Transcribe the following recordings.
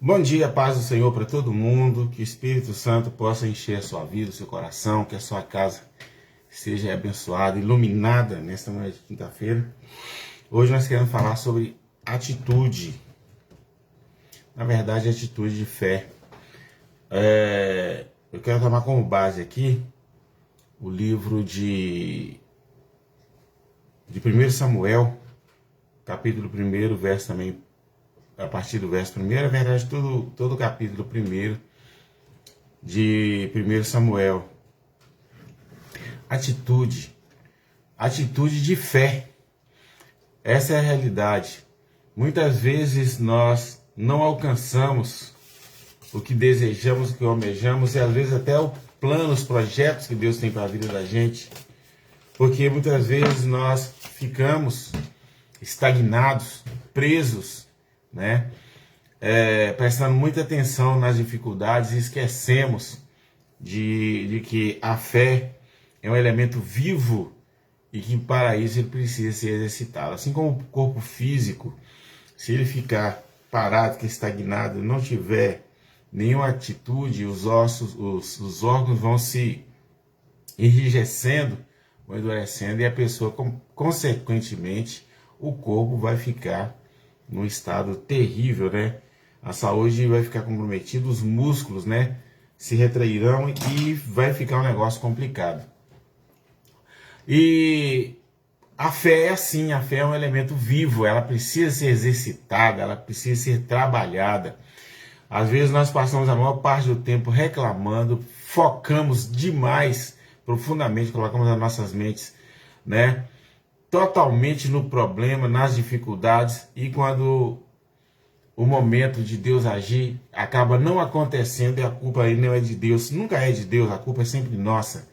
Bom dia, paz do Senhor para todo mundo, que o Espírito Santo possa encher a sua vida, o seu coração, que a sua casa seja abençoada, iluminada nesta noite de quinta-feira. Hoje nós queremos falar sobre atitude, na verdade atitude de fé. Eu quero tomar como base aqui o livro de 1 Samuel, capítulo 1, verso também, a partir do verso 1, na verdade todo o capítulo 1 de 1 Samuel. Atitude de fé. Essa é a realidade. Muitas vezes nós não alcançamos o que desejamos, o que almejamos, e às vezes até os planos, os projetos que Deus tem para a vida da gente, porque muitas vezes nós ficamos estagnados, presos, né? Prestando muita atenção nas dificuldades e esquecemos de que a fé é um elemento vivo e que para isso ele precisa ser exercitado. Assim como o corpo físico, se ele ficar parado, que estagnado, não tiver nenhuma atitude, os ossos, os órgãos vão se enrijecendo, vão endurecendo, e a pessoa, consequentemente, o corpo vai ficar num estado terrível, né? A saúde vai ficar comprometida, os músculos, né, se retrairão e vai ficar um negócio complicado. E a fé é assim, a fé é um elemento vivo, ela precisa ser exercitada, ela precisa ser trabalhada. Às vezes nós passamos a maior parte do tempo reclamando, focamos demais, profundamente, colocamos as nossas mentes, né, totalmente no problema, nas dificuldades, e quando o momento de Deus agir acaba não acontecendo, e a culpa aí não é de Deus, nunca é de Deus, a culpa é sempre nossa.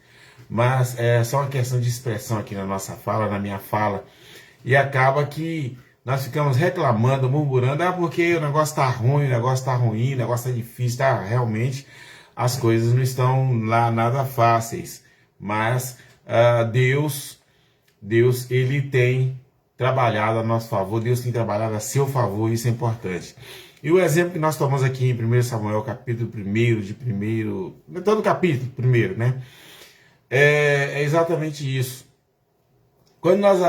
Mas é só uma questão de expressão aqui na nossa fala, na minha fala, e acaba que nós ficamos reclamando, murmurando, porque o negócio está ruim, o negócio está ruim, o negócio está difícil, tá? Realmente as coisas não estão lá nada fáceis, mas Deus ele tem trabalhado a nosso favor, Deus tem trabalhado a seu favor, isso é importante. E o exemplo que nós tomamos aqui em 1 Samuel, capítulo 1, todo o capítulo 1, né? É exatamente isso. Quando nós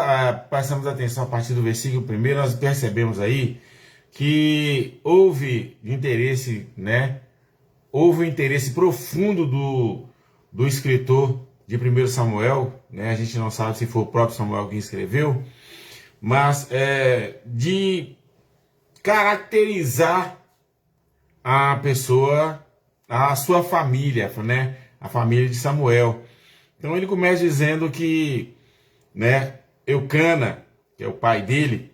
prestamos atenção a partir do versículo 1, nós percebemos aí que houve interesse, né? Houve um interesse profundo do escritor de 1 Samuel, né? A gente não sabe se foi o próprio Samuel quem escreveu, mas de caracterizar a pessoa, a sua família, né? A família de Samuel. Então ele começa dizendo que, né, Eucana, que é o pai dele,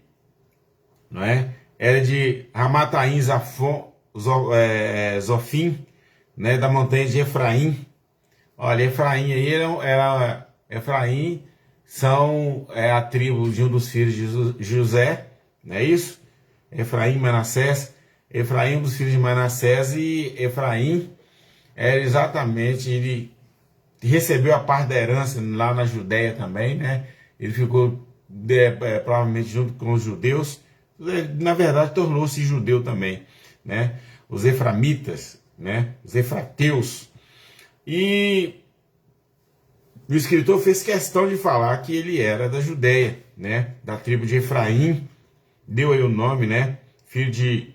não é? Era de Ramataim Zofim, né, da montanha de Efraim. Olha, Efraim aí Efraim é a tribo de um dos filhos de José, não é isso? Efraim e Manassés. Efraim, um dos filhos de Manassés, e Efraim era exatamente, ele recebeu a parte da herança lá na Judéia também, né? Ele ficou provavelmente junto com os judeus. Na verdade, tornou-se judeu também, né? Os eframitas, né? Os efrateus. E o escritor fez questão de falar que ele era da Judéia, né? Da tribo de Efraim. Deu aí o nome, né? Filho de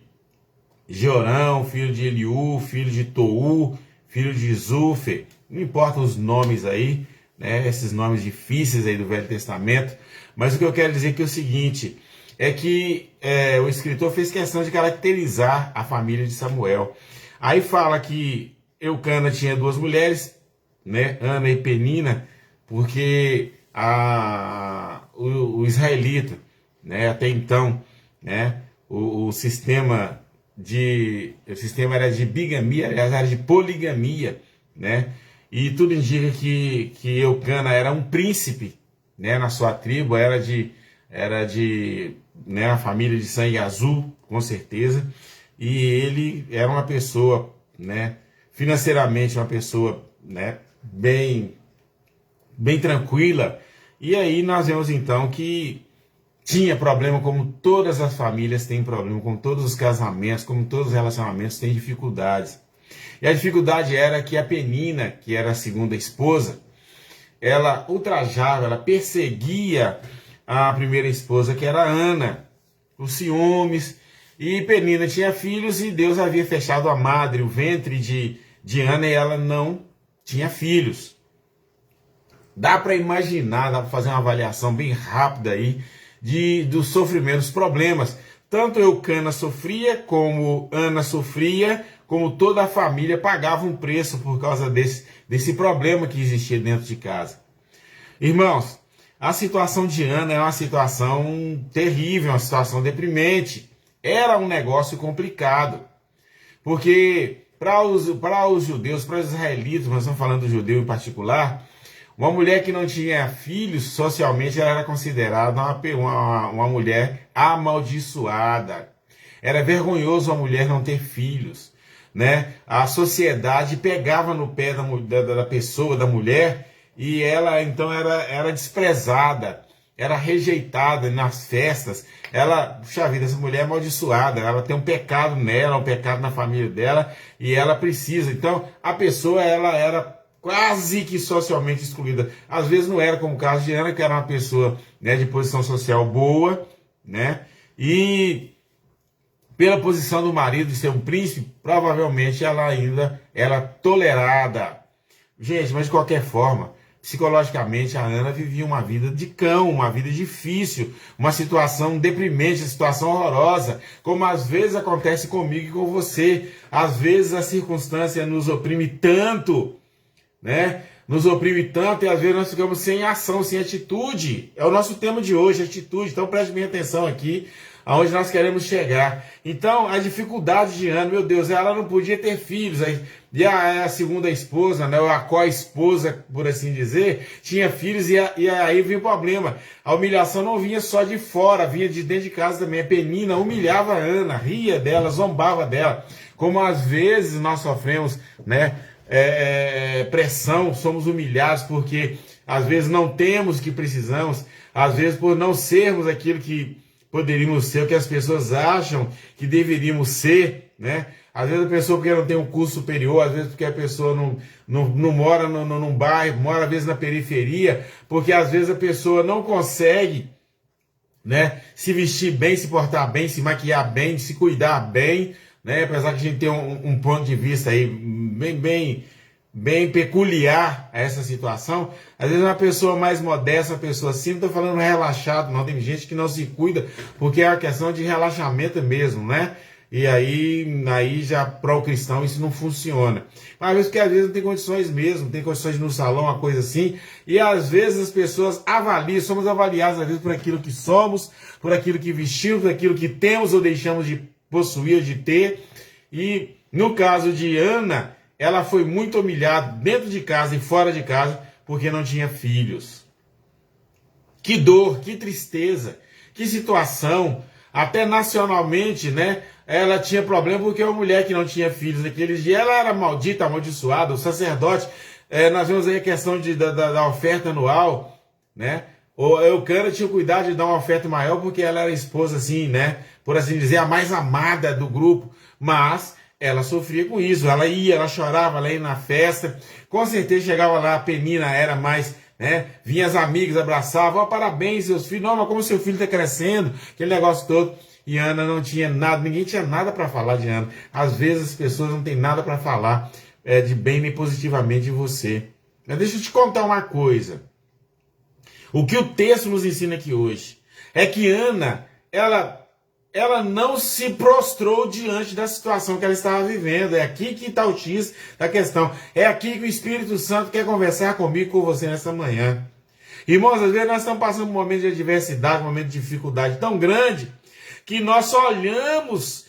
Jorão, filho de Eliú, filho de Tou, filho de Zufe. Não importa os nomes aí, né? Esses nomes difíceis aí do Velho Testamento. Mas o que eu quero dizer aqui é o seguinte, é que o escritor fez questão de caracterizar a família de Samuel. Aí fala que Eucana tinha duas mulheres, né? Ana e Penina, porque o israelita, né? Até então, né? O sistema era de bigamia, aliás, era de poligamia, né? E tudo indica que Eucana era um príncipe, né, na sua tribo, era de né, a família de sangue azul, com certeza, e ele era uma pessoa, né, financeiramente uma pessoa, né, bem tranquila. E aí nós vemos então que tinha problema como todas as famílias têm problema, como todos os casamentos, como todos os relacionamentos têm dificuldades. E a dificuldade era que a Penina, que era a segunda esposa, ela ultrajava, ela perseguia a primeira esposa, que era a Ana, os ciúmes. E Penina tinha filhos e Deus havia fechado a madre, o ventre de Ana, e ela não tinha filhos. Dá para imaginar, dá para fazer uma avaliação bem rápida aí dos sofrimentos, dos problemas. Tanto Eucana sofria, como Ana sofria, como toda a família pagava um preço por causa desse problema que existia dentro de casa. Irmãos, a situação de Ana é uma situação terrível, uma situação deprimente. Era um negócio complicado, porque para os judeus, para os israelitas, nós estamos falando do judeu em particular, uma mulher que não tinha filhos, socialmente ela era considerada uma mulher amaldiçoada. Era vergonhoso a mulher não ter filhos, né? A sociedade pegava no pé da pessoa, da mulher, e ela então era desprezada, era rejeitada nas festas. Ela, puxa vida, essa mulher é amaldiçoada, ela tem um pecado nela, um pecado na família dela, e ela precisa. Então, a pessoa, ela era quase que socialmente excluída. Às vezes não era como o caso de Ana, que era uma pessoa, né, de posição social boa, né? E pela posição do marido de ser um príncipe, provavelmente ela ainda era tolerada. Gente, mas de qualquer forma, psicologicamente a Ana vivia uma vida de cão, uma vida difícil, uma situação deprimente, uma situação horrorosa, como às vezes acontece comigo e com você. Às vezes a circunstância nos oprime tanto, né? Nos oprime tanto, e às vezes nós ficamos sem ação, sem atitude. É o nosso tema de hoje, atitude. Então preste bem atenção aqui, aonde nós queremos chegar. Então, a dificuldade de Ana, meu Deus, ela não podia ter filhos. E a segunda esposa, né, a co-esposa, por assim dizer, tinha filhos, e aí vinha o problema. A humilhação não vinha só de fora, vinha de dentro de casa também. A Penina humilhava a Ana, ria dela, zombava dela. Como às vezes nós sofremos, né, pressão, somos humilhados porque às vezes não temos o que precisamos, às vezes por não sermos aquilo que poderíamos ser, o que as pessoas acham que deveríamos ser, né? Às vezes a pessoa porque não tem um curso superior, às vezes porque a pessoa não mora num bairro, mora às vezes na periferia, porque às vezes a pessoa não consegue, né, se vestir bem, se portar bem, se maquiar bem, se cuidar bem, né? Apesar que a gente tem um ponto de vista aí bem peculiar a essa situação. Às vezes uma pessoa mais modesta, uma pessoa assim, não estou falando relaxado, não. Tem gente que não se cuida, porque é uma questão de relaxamento mesmo, né? E aí já para o cristão isso não funciona. Mas às vezes não tem condições mesmo, tem condições de ir no salão, uma coisa assim. E às vezes as pessoas somos avaliadas às vezes por aquilo que somos, por aquilo que vestimos, por aquilo que temos ou deixamos de possuir, de ter. E no caso de Ana, ela foi muito humilhada dentro de casa e fora de casa porque não tinha filhos. Que dor, que tristeza, que situação. Até nacionalmente, né? Ela tinha problema porque uma mulher que não tinha filhos naqueles dias, ela era maldita, amaldiçoada. O sacerdote, nós vemos aí a questão da oferta anual, né? O Eucana tinha cuidado de dar uma oferta maior porque ela era a esposa, assim, né? Por assim dizer, a mais amada do grupo. Mas ela sofria com isso. Ela ia, ela chorava, ela ia na festa. Com certeza chegava lá, a Penina era mais, né? Vinha as amigas, abraçavam. Oh, parabéns, seus filhos. Não, mas como seu filho está crescendo. Aquele negócio todo. E Ana não tinha nada. Ninguém tinha nada para falar de Ana. Às vezes as pessoas não têm nada para falar de bem nem positivamente de você. Mas deixa eu te contar uma coisa. O que o texto nos ensina aqui hoje é que Ana, ela não se prostrou diante da situação que ela estava vivendo. É aqui que está o X da questão. É aqui que o Espírito Santo quer conversar comigo, com você nessa manhã. Irmãos, às vezes nós estamos passando por um momento de adversidade, um momento de dificuldade tão grande, que nós só olhamos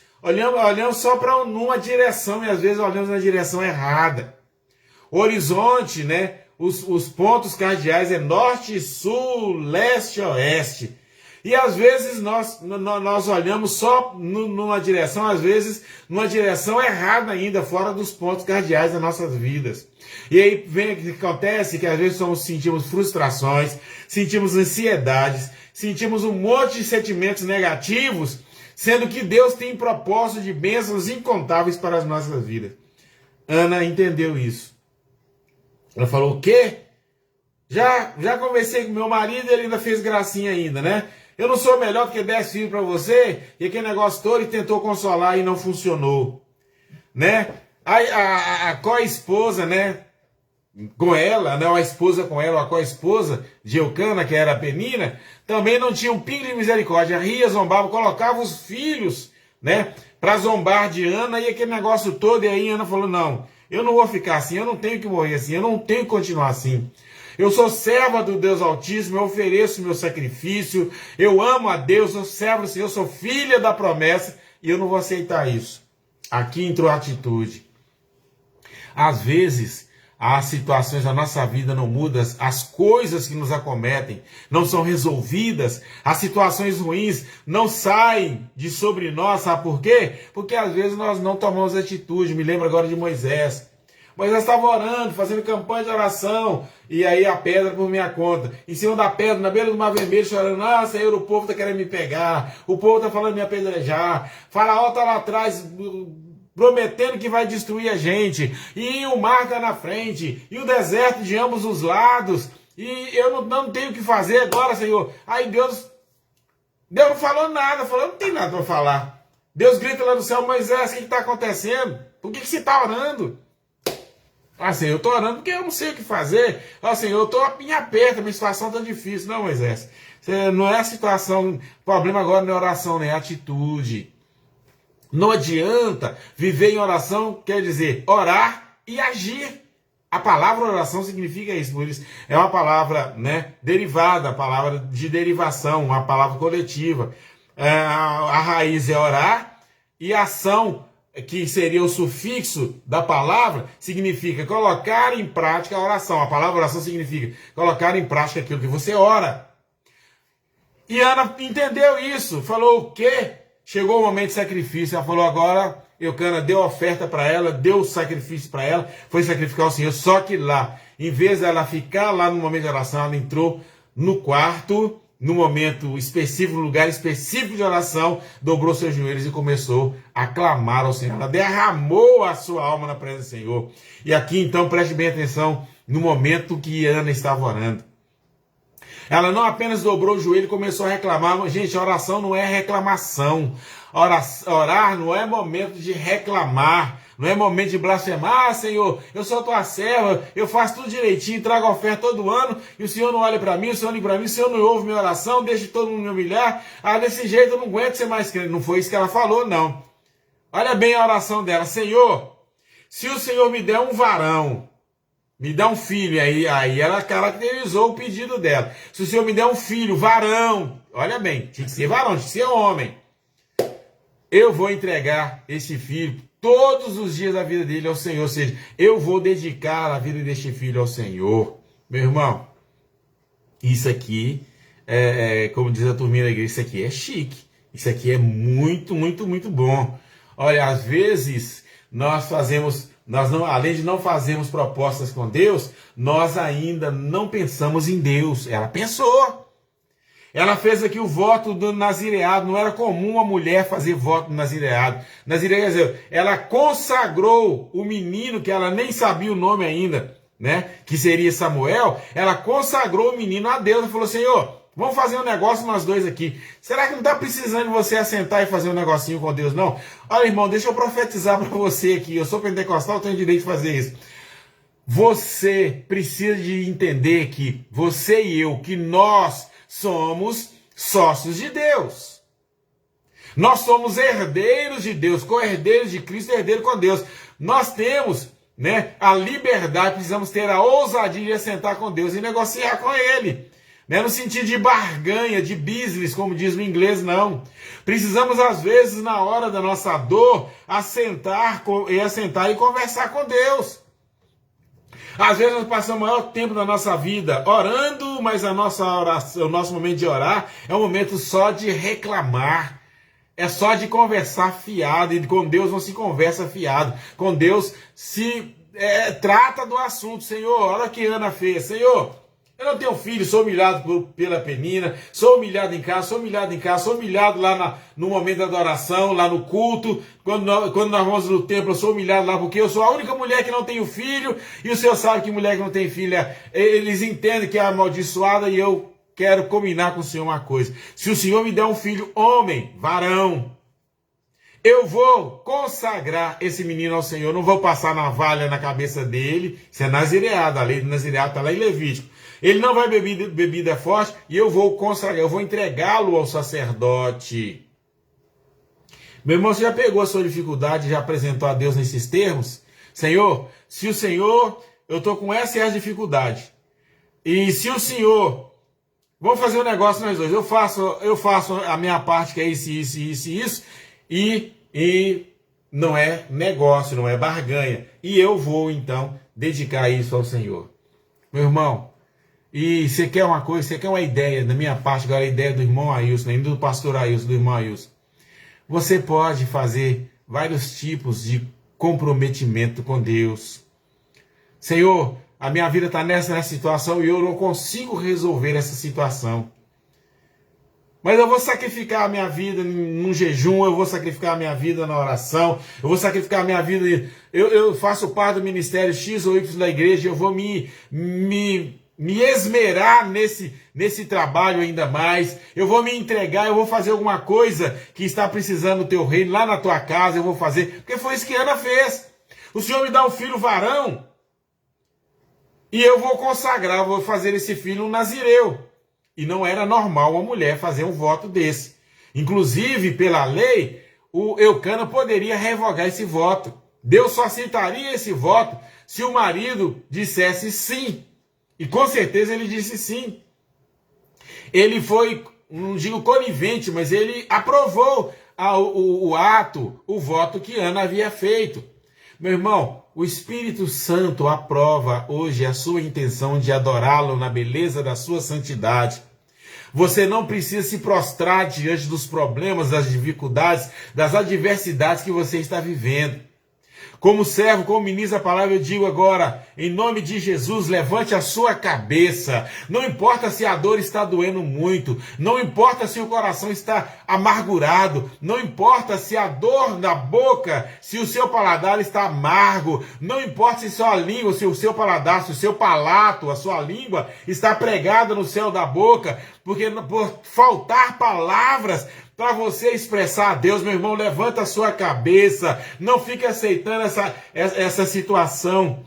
só para uma direção, e às vezes olhamos na direção errada. O horizonte, né? Os pontos cardeais é norte, sul, leste, oeste. E às vezes nós olhamos só numa direção, às vezes numa direção errada ainda, fora dos pontos cardeais das nossas vidas. E aí vem o que acontece, que às vezes sentimos frustrações, sentimos ansiedades, sentimos um monte de sentimentos negativos, sendo que Deus tem propósito de bênçãos incontáveis para as nossas vidas. Ana entendeu isso. Ela falou, o quê? Já conversei com meu marido e ele ainda fez gracinha ainda, né? Eu não sou melhor do que 10 filhos para você, e aquele negócio todo ele tentou consolar e não funcionou, né? A co-esposa, né? Com ela, né? A esposa com ela, a co-esposa de Eucana, que era a Penina, também não tinha um pingo de misericórdia, ria, zombava, colocava os filhos, né? Para zombar de Ana e aquele negócio todo, e aí Ana falou, não, eu não vou ficar assim, eu não tenho que morrer assim, eu não tenho que continuar assim. Eu sou serva do Deus Altíssimo, eu ofereço meu sacrifício, eu amo a Deus, eu servo do Senhor, eu sou filha da promessa e eu não vou aceitar isso. Aqui entrou a atitude. Às vezes, as situações da nossa vida não mudam, as coisas que nos acometem não são resolvidas, as situações ruins não saem de sobre nós, sabe por quê? Porque às vezes nós não tomamos atitude. Me lembro agora de Moisés. Moisés estava orando, fazendo campanha de oração, e aí a pedra por minha conta. Em cima da pedra, na beira do mar vermelho, chorando, ah, Senhor, o povo está querendo me pegar, o povo está falando me apedrejar, Faraó está lá atrás, prometendo que vai destruir a gente, e o mar está na frente, e o deserto de ambos os lados, e eu não tenho o que fazer agora, Senhor. Aí Deus não falou nada, falou, não tem nada para falar. Deus grita lá do céu, Moisés, o que está acontecendo? Por que você está orando? Ah, Senhor, eu estou orando porque eu não sei o que fazer. Ah, Senhor, eu estou em aperto, minha situação está difícil. Não, Moisés, não é a situação, o problema agora não é oração, é atitude. Não adianta viver em oração, quer dizer, orar e agir. A palavra oração significa isso, por isso é uma palavra, né, derivada, a palavra de derivação, uma palavra coletiva. A raiz é orar e a ação, que seria o sufixo da palavra, significa colocar em prática a oração. A palavra oração significa colocar em prática aquilo que você ora. E Ana entendeu isso, falou o quê? Chegou o momento de sacrifício, ela falou agora, Eucana deu oferta para ela, deu o sacrifício para ela, foi sacrificar ao Senhor, só que lá, em vez dela ficar lá no momento de oração, ela entrou no quarto, no momento específico, no lugar específico de oração, dobrou seus joelhos e começou a clamar ao Senhor. Ela derramou a sua alma na presença do Senhor. E aqui então preste bem atenção no momento que Ana estava orando. Ela não apenas dobrou o joelho e começou a reclamar. Gente, a oração não é reclamação. Orar não é momento de reclamar. Não é momento de blasfemar. Ah, Senhor, eu sou tua serva, eu faço tudo direitinho, trago oferta todo ano, e o Senhor não olha para mim, o Senhor não olha para mim, o Senhor não ouve minha oração, deixa todo mundo me humilhar. Ah, desse jeito eu não aguento ser mais crente. Não foi isso que ela falou, não. Olha bem a oração dela. Senhor, se o Senhor me der um varão, me dá um filho, aí ela caracterizou o pedido dela. Se o Senhor me der um filho, varão, olha bem, tinha que ser varão, tinha que ser homem. Eu vou entregar esse filho todos os dias da vida dele ao Senhor. Ou seja, eu vou dedicar a vida deste filho ao Senhor. Meu irmão, isso aqui, como diz a turminha da igreja, isso aqui é chique. Isso aqui é muito, muito, muito bom. Olha, às vezes nós além de não fazermos propostas com Deus, nós ainda não pensamos em Deus. Ela pensou. Ela fez aqui o voto do nazireado. Não era comum a mulher fazer voto do nazireado. Nazireado, quer dizer, ela consagrou o menino, que ela nem sabia o nome ainda, né? Que seria Samuel. Ela consagrou o menino a Deus e falou, Senhor, vamos fazer um negócio nós dois aqui. Será que não está precisando de você assentar e fazer um negocinho com Deus, não? Olha, irmão, deixa eu profetizar para você aqui. Eu sou pentecostal, eu tenho direito de fazer isso. Você precisa de entender que você e eu, que nós somos sócios de Deus. Nós somos herdeiros de Deus, co-herdeiros de Cristo, herdeiro com Deus. Nós temos, né, a liberdade, precisamos ter a ousadia de assentar com Deus e negociar com Ele. Não é no sentido de barganha, de business, como diz no inglês, não. Precisamos, às vezes, na hora da nossa dor, assentar e conversar com Deus. Às vezes nós passamos o maior tempo da nossa vida orando, mas a nossa oração, o nosso momento de orar é um momento só de reclamar. É só de conversar fiado, e com Deus não se conversa fiado. Com Deus se trata do assunto. Senhor, olha o que Ana fez. Senhor, eu não tenho filho, sou humilhado pela Penina, sou humilhado em casa, sou humilhado lá no momento da adoração, lá no culto, quando nós vamos no templo, eu sou humilhado lá porque eu sou a única mulher que não tenho filho, e o Senhor sabe que mulher que não tem filha, eles entendem que é amaldiçoada, e eu quero combinar com o Senhor uma coisa. Se o Senhor me der um filho homem, varão, eu vou consagrar esse menino ao Senhor, não vou passar navalha na cabeça dele, isso é nazireado, a lei do nazireado está lá em Levítico. Ele não vai beber bebida forte e eu vou consagrar, eu vou entregá-lo ao sacerdote. Meu irmão, você já pegou a sua dificuldade e já apresentou a Deus nesses termos? Senhor, se o Senhor, eu estou com essa dificuldade, e se o Senhor, vamos fazer um negócio nós dois, eu faço a minha parte, que é isso, e não é negócio, não é barganha. E eu vou, então, dedicar isso ao Senhor. Meu irmão, e você quer uma coisa, você quer uma ideia da minha parte, agora a ideia do irmão Ailson, ainda do pastor Ailson, do irmão Ailson. Você pode fazer vários tipos de comprometimento com Deus. Senhor, a minha vida está nessa situação e eu não consigo resolver essa situação. Mas eu vou sacrificar a minha vida num jejum, eu vou sacrificar a minha vida na oração, eu vou sacrificar a minha vida, eu faço parte do ministério X ou Y da igreja, eu vou me esmerar nesse trabalho ainda mais, eu vou me entregar, eu vou fazer alguma coisa que está precisando do teu reino, lá na tua casa eu vou fazer, porque foi isso que Ana fez. O Senhor me dá um filho varão, e eu vou consagrar, vou fazer esse filho um nazireu. E não era normal uma mulher fazer um voto desse. Inclusive, pela lei, o Eucana poderia revogar esse voto. Deus só aceitaria esse voto se o marido dissesse sim. E com certeza ele disse sim. Ele foi, não digo conivente, mas ele aprovou o ato, o voto que Ana havia feito. Meu irmão, o Espírito Santo aprova hoje a sua intenção de adorá-lo na beleza da sua santidade. Você não precisa se prostrar diante dos problemas, das dificuldades, das adversidades que você está vivendo. Como servo, como ministro da palavra, eu digo agora, em nome de Jesus, levante a sua cabeça. Não importa se a dor está doendo muito, não importa se o coração está amargurado, não importa se a dor na boca, se o seu paladar está amargo, não importa se sua língua, se o seu paladar, se o seu palato, a sua língua está pregada no céu da boca, porque por faltar palavras para você expressar a Deus, meu irmão, levanta a sua cabeça, não fique aceitando essa situação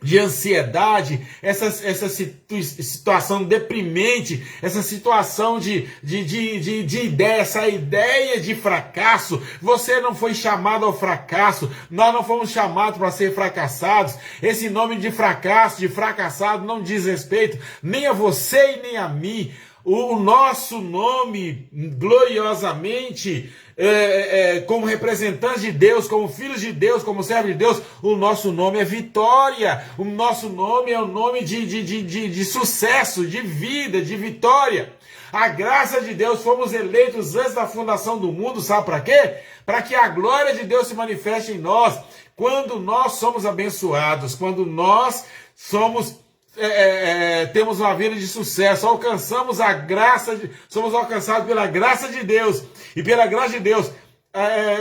de ansiedade, essa situação deprimente, essa situação de ideia, essa ideia de fracasso. Você não foi chamado ao fracasso, nós não fomos chamados para ser fracassados. Esse nome de fracasso, de fracassado, não diz respeito nem a você e nem a mim. O nosso nome, gloriosamente, como representantes de Deus, como filhos de Deus, como servos de Deus, o nosso nome é vitória. O nosso nome é o nome de sucesso, de vida, de vitória. A graça de Deus, fomos eleitos antes da fundação do mundo, sabe para quê? Para que a glória de Deus se manifeste em nós. Quando nós somos abençoados, quando nós temos uma vida de sucesso, alcançamos a graça, somos alcançados pela graça de Deus, e pela graça de Deus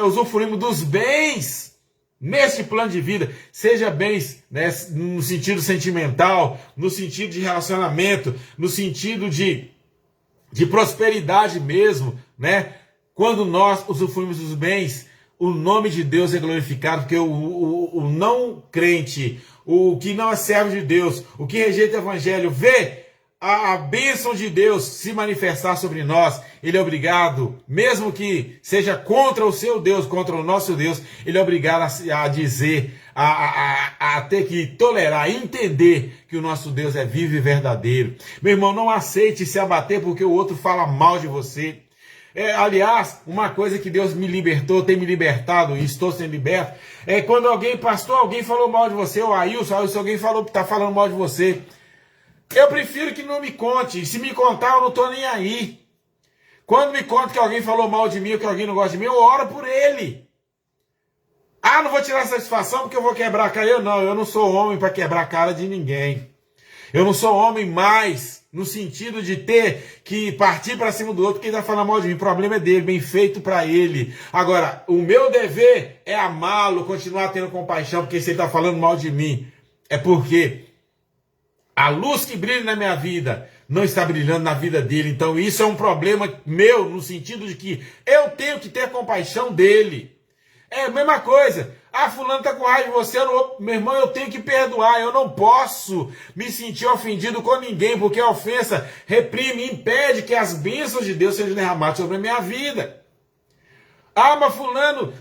usufruímos dos bens neste plano de vida, seja bens, né, no sentido sentimental, no sentido de relacionamento, no sentido de prosperidade mesmo, né? Quando nós usufruímos dos bens, o nome de Deus é glorificado, porque o não crente, o que não é servo de Deus, o que rejeita o evangelho, vê a bênção de Deus se manifestar sobre nós, ele é obrigado, mesmo que seja contra o seu Deus, contra o nosso Deus, ele é obrigado a dizer, a ter que tolerar, entender que o nosso Deus é vivo e verdadeiro. Meu irmão, não aceite se abater porque o outro fala mal de você. Aliás, uma coisa que Deus me libertou, tem me libertado e estou sendo liberto, é quando alguém, pastor, alguém falou mal de você, ou Ailson, alguém falou que está falando mal de você. Eu prefiro que não me conte. Se me contar, eu não estou nem aí. Quando me conta que alguém falou mal de mim ou que alguém não gosta de mim, eu oro por ele. Ah, não vou tirar satisfação porque eu vou quebrar a cara. Eu não sou homem para quebrar a cara de ninguém. Eu não sou homem mais no sentido de ter que partir para cima do outro que está falando mal de mim. O problema é dele, bem feito para ele. Agora, o meu dever é amá-lo, continuar tendo compaixão, porque se ele está falando mal de mim, é porque a luz que brilha na minha vida não está brilhando na vida dele. Então isso é um problema meu, no sentido de que eu tenho que ter compaixão dele. É a mesma coisa. Ah, fulano está com raiva de você, meu irmão, eu tenho que perdoar. Eu não posso me sentir ofendido com ninguém, porque a ofensa reprime, impede que as bênçãos de Deus sejam derramadas sobre a minha vida. Ah, mas fulano,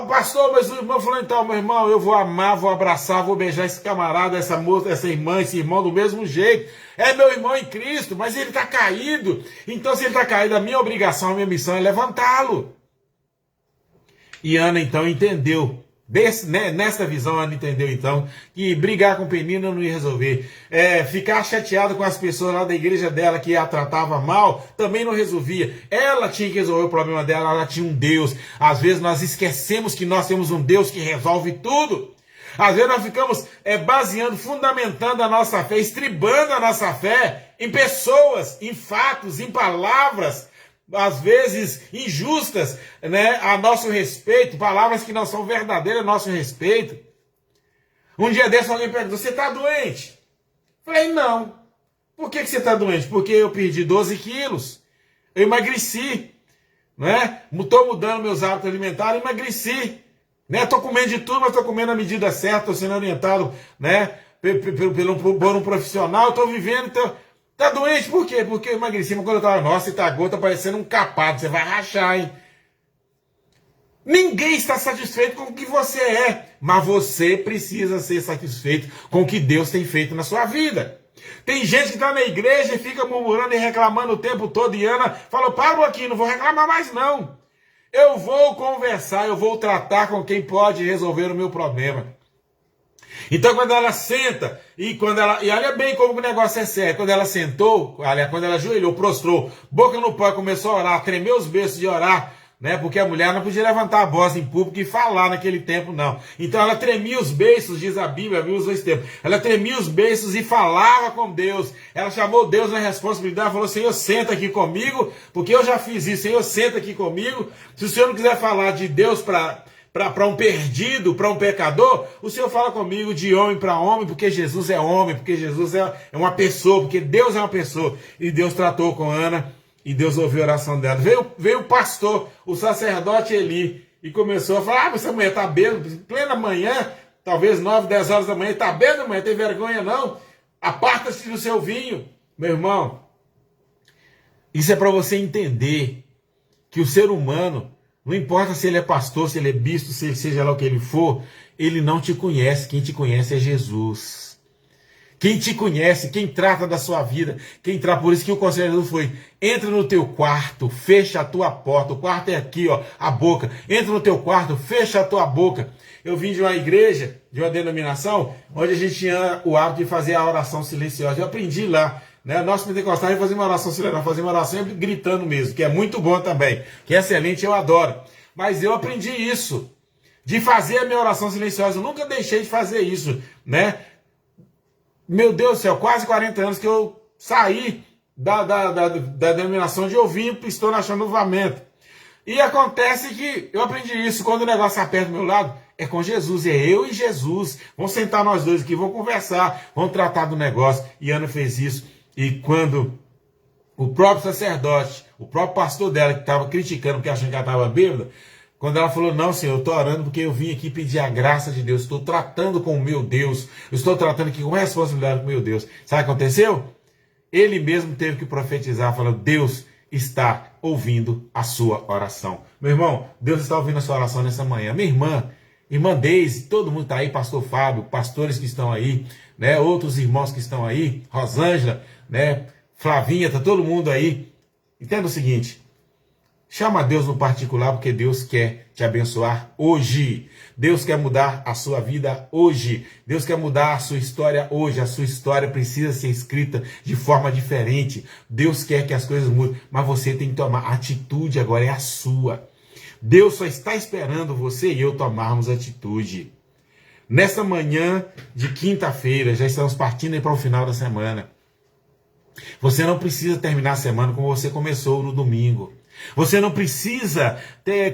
pastor, mas o irmão fulano, então, meu irmão, eu vou amar, vou abraçar, vou beijar esse camarada, essa moça, essa irmã, esse irmão do mesmo jeito. É meu irmão em Cristo, mas ele está caído. Então, se ele está caído, a minha obrigação, a minha missão é levantá-lo. E Ana, então, entendeu. Nessa visão, Ana entendeu, então, que brigar com Penina não ia resolver. Ficar chateado com as pessoas lá da igreja dela que a tratava mal, também não resolvia. Ela tinha que resolver o problema dela, ela tinha um Deus. Às vezes nós esquecemos que nós temos um Deus que resolve tudo. Às vezes nós ficamos baseando, fundamentando a nossa fé, estribando a nossa fé em pessoas, em fatos, em palavras, às vezes injustas, né, a nosso respeito, palavras que não são verdadeiras a nosso respeito. Um dia desse alguém perguntou, você está doente? Falei, não. Por que você está doente? Porque eu perdi 12 quilos, eu emagreci, né? Estou mudando meus hábitos alimentares, emagreci. Estou comendo de tudo, mas estou comendo a medida certa, estou sendo orientado, né, por um profissional, estou vivendo, tá doente por quê? Porque eu emagreci, mas quando eu tava, nossa, você tá gordo, tá parecendo um capado, você vai rachar, hein? Ninguém está satisfeito com o que você é, mas você precisa ser satisfeito com o que Deus tem feito na sua vida. Tem gente que está na igreja e fica murmurando e reclamando o tempo todo, e Ana falou, para aqui, não vou reclamar mais não. Eu vou conversar, eu vou tratar com quem pode resolver o meu problema. Então, quando ela senta, e olha bem como o negócio é sério, quando ela sentou, quando ela ajoelhou, prostrou, boca no pó, começou a orar, tremer os beiços de orar, né? Porque a mulher não podia levantar a voz em público e falar naquele tempo, não. Então ela tremia os beiços, diz a Bíblia, viu os dois tempos. Ela tremia os beiços e falava com Deus. Ela chamou Deus na responsabilidade, falou, Senhor, senta aqui comigo, porque eu já fiz isso, Senhor, senta aqui comigo. Se o Senhor não quiser falar de Deus para um perdido, para um pecador, o Senhor fala comigo de homem para homem, porque Jesus é homem, porque Jesus é uma pessoa, porque Deus é uma pessoa. E Deus tratou com Ana, e Deus ouviu a oração dela. Veio o pastor, o sacerdote Eli, e começou a falar, essa mulher está bêbada, plena manhã, talvez 9, 10 horas da manhã, está bêbada, mulher, tem vergonha não? Aparta-se do seu vinho. Meu irmão, isso é para você entender que o ser humano, não importa se ele é pastor, se ele é bispo, se ele seja lá o que ele for, ele não te conhece. Quem te conhece é Jesus. Quem te conhece, quem trata da sua vida, por isso que o conselho foi, entra no teu quarto, fecha a tua porta, o quarto é aqui, ó, a boca, entra no teu quarto, fecha a tua boca. Eu vim de uma igreja, de uma denominação, onde a gente tinha o hábito de fazer a oração silenciosa, eu aprendi lá. Nós pentecostais fazemos uma oração silenciosa, fazemos uma oração gritando mesmo, que é muito bom também, que é excelente, eu adoro. Mas eu aprendi isso, de fazer a minha oração silenciosa, eu nunca deixei de fazer isso, né? Meu Deus do céu, quase 40 anos que eu saí da denominação de ouvir e estou na chanuvamento. E acontece que eu aprendi isso, quando o negócio aperta do meu lado, é com Jesus, é eu e Jesus. Vamos sentar nós dois aqui, vamos conversar, vamos tratar do negócio. E Ana fez isso. E quando o próprio sacerdote, o próprio pastor dela, que estava criticando porque achando que ela estava bêbada, quando ela falou, não, Senhor, eu estou orando porque eu vim aqui pedir a graça de Deus, estou tratando com o meu Deus, eu estou tratando aqui com responsabilidade com o meu Deus. Sabe o que aconteceu? Ele mesmo teve que profetizar, falando, Deus está ouvindo a sua oração. Meu irmão, Deus está ouvindo a sua oração nessa manhã. Minha irmã Deise, todo mundo está aí, pastor Fábio, pastores que estão aí, né, outros irmãos que estão aí, Rosângela, né, Flavinha, está todo mundo aí. Entenda o seguinte, Chama Deus no particular, porque Deus quer te abençoar hoje. Deus quer mudar a sua vida hoje. Deus quer mudar a sua história hoje. A sua história precisa ser escrita de forma diferente. Deus quer que as coisas mudem, mas você tem que tomar atitude, agora é a sua. Deus só está esperando você e eu tomarmos atitude. Nessa manhã de quinta-feira, já estamos partindo aí para o final da semana. Você não precisa terminar a semana como você começou no domingo. Você não precisa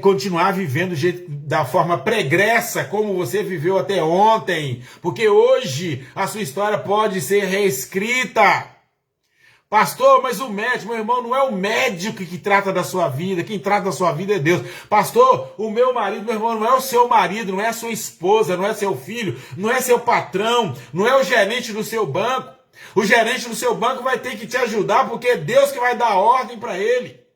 continuar vivendo da forma pregressa como você viveu até ontem, porque hoje a sua história pode ser reescrita. Pastor, mas o médico, meu irmão, não é o médico que trata da sua vida, quem trata da sua vida é Deus. Pastor, o meu marido, meu irmão, não é o seu marido, não é a sua esposa, não é seu filho, não é seu patrão, não é o gerente do seu banco. O gerente do seu banco vai ter que te ajudar, porque é Deus que vai dar ordem para ele.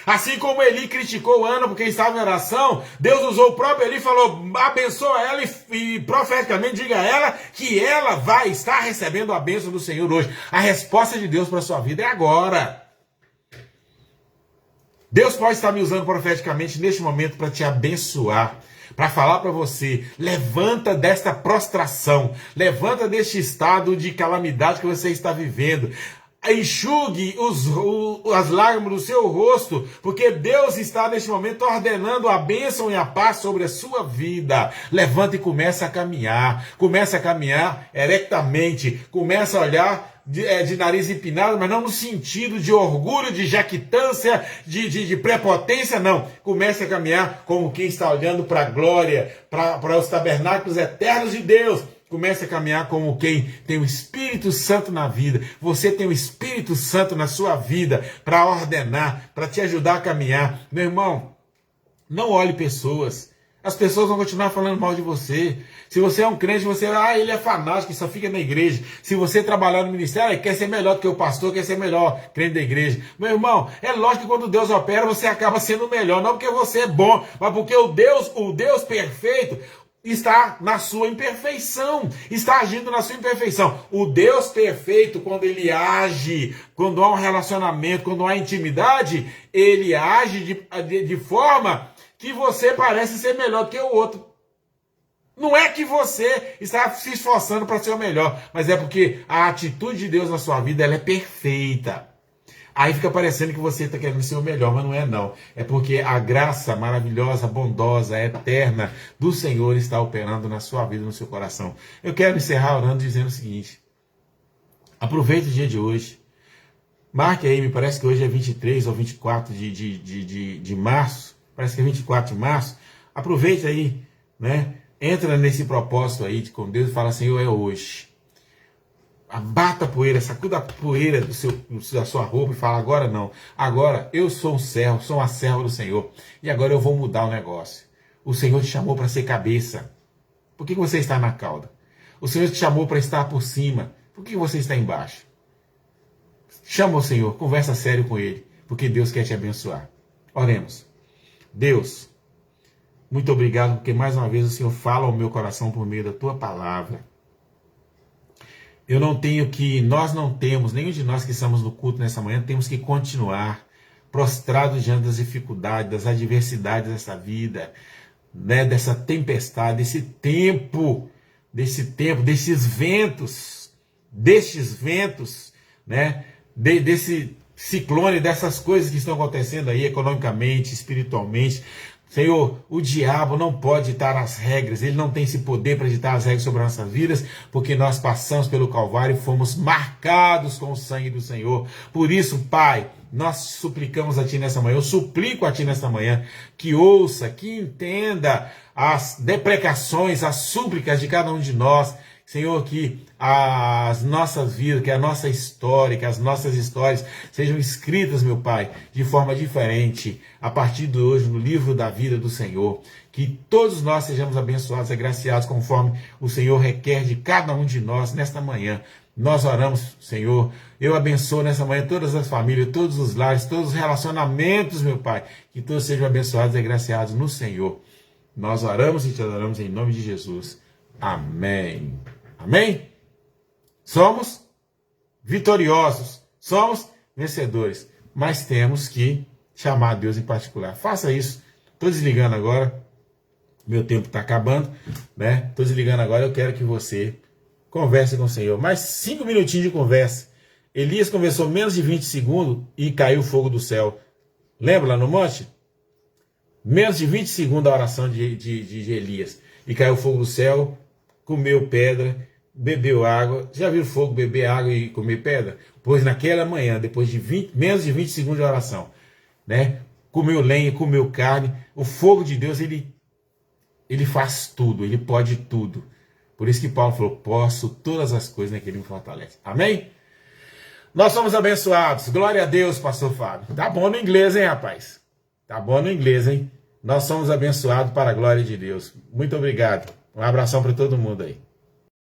Assim como Eli criticou Ana porque estava em oração, Deus usou o próprio Eli e falou, abençoa ela e profeticamente diga a ela que ela vai estar recebendo a bênção do Senhor hoje. A resposta de Deus para a sua vida é agora. Deus pode estar me usando profeticamente neste momento para te abençoar, para falar para você, levanta desta prostração, levanta deste estado de calamidade que você está vivendo. Enxugue as lágrimas do seu rosto, porque Deus está neste momento ordenando a bênção e a paz sobre a sua vida. Levanta e começa a caminhar erectamente, começa a olhar de nariz empinado, mas não no sentido de orgulho, de jactância, de prepotência, não. Comece a caminhar como quem está olhando para a glória, para os tabernáculos eternos de Deus. Comece a caminhar como quem tem o Espírito Santo na vida. Você tem o Espírito Santo na sua vida para ordenar, para te ajudar a caminhar. Meu irmão, não olhe pessoas. As pessoas vão continuar falando mal de você. Se você é um crente, ele é fanático, só fica na igreja. Se você trabalhar no ministério, quer ser melhor do que o pastor, quer ser melhor crente da igreja. Meu irmão, é lógico que quando Deus opera, você acaba sendo melhor. Não porque você é bom, mas porque o Deus perfeito está na sua imperfeição, está agindo na sua imperfeição. O Deus perfeito, quando ele age, quando há um relacionamento, quando há intimidade, ele age de forma que você parece ser melhor do que o outro. Não é que você está se esforçando para ser o melhor, mas é porque a atitude de Deus na sua vida ela é perfeita. Aí fica parecendo que você está querendo ser o melhor, mas não é não. É porque a graça maravilhosa, bondosa, eterna do Senhor está operando na sua vida, no seu coração. Eu quero encerrar orando dizendo o seguinte. Aproveite o dia de hoje. Marque aí, me parece que hoje é 23 ou 24 de março. Parece que é 24 de março. Aproveite aí, né? Entra nesse propósito aí com Deus e fala, Senhor, é hoje. Abata a poeira, sacuda a poeira da sua roupa e fala, agora não. Agora eu sou um servo, sou uma serva do Senhor. E agora eu vou mudar o negócio. O Senhor te chamou para ser cabeça. Por que você está na cauda? O Senhor te chamou para estar por cima. Por que você está embaixo? Chama o Senhor, conversa sério com Ele. Porque Deus quer te abençoar. Oremos. Deus, muito obrigado porque mais uma vez o Senhor fala ao meu coração por meio da Tua palavra. Nós não temos, nenhum de nós que estamos no culto nessa manhã, temos que continuar prostrados diante das dificuldades, das adversidades dessa vida, né, dessa tempestade, desses ventos, né, desse ciclone, dessas coisas que estão acontecendo aí economicamente, espiritualmente. Senhor, o diabo não pode ditar as regras, ele não tem esse poder para ditar as regras sobre as nossas vidas, porque nós passamos pelo Calvário e fomos marcados com o sangue do Senhor. Por isso, Pai, nós suplicamos a Ti nessa manhã, eu suplico a Ti nessa manhã, que ouça, que entenda as deprecações, as súplicas de cada um de nós. Senhor, que as nossas vidas, que a nossa história, que as nossas histórias sejam escritas, meu Pai, de forma diferente, a partir de hoje, no livro da vida do Senhor. Que todos nós sejamos abençoados e agraciados conforme o Senhor requer de cada um de nós nesta manhã. Nós oramos, Senhor, eu abençoo nessa manhã todas as famílias, todos os lares, todos os relacionamentos, meu Pai, que todos sejam abençoados e agraciados no Senhor. Nós oramos e te adoramos em nome de Jesus. Amém. Amém? Somos vitoriosos, somos vencedores, mas temos que chamar a Deus em particular. Faça isso. Estou desligando agora. Meu tempo está acabando, né? Estou desligando agora. Eu quero que você converse com o Senhor. Mais 5 minutinhos de conversa. Elias conversou menos de 20 segundos e caiu fogo do céu. Lembra lá no monte? Menos de 20 segundos a oração de Elias. E caiu fogo do céu, comeu pedra, bebeu água. Já viu fogo beber água e comer pedra? Pois naquela manhã, depois de menos de 20 segundos de oração, né? Comeu lenha, comeu carne. O fogo de Deus, ele faz tudo, ele pode tudo. Por isso que Paulo falou, posso todas as coisas naquele que me fortalece. Amém? Nós somos abençoados. Glória a Deus, pastor Fábio. Tá bom no inglês, hein, rapaz? Tá bom no inglês, hein? Nós somos abençoados para a glória de Deus. Muito obrigado. Um abração para todo mundo aí.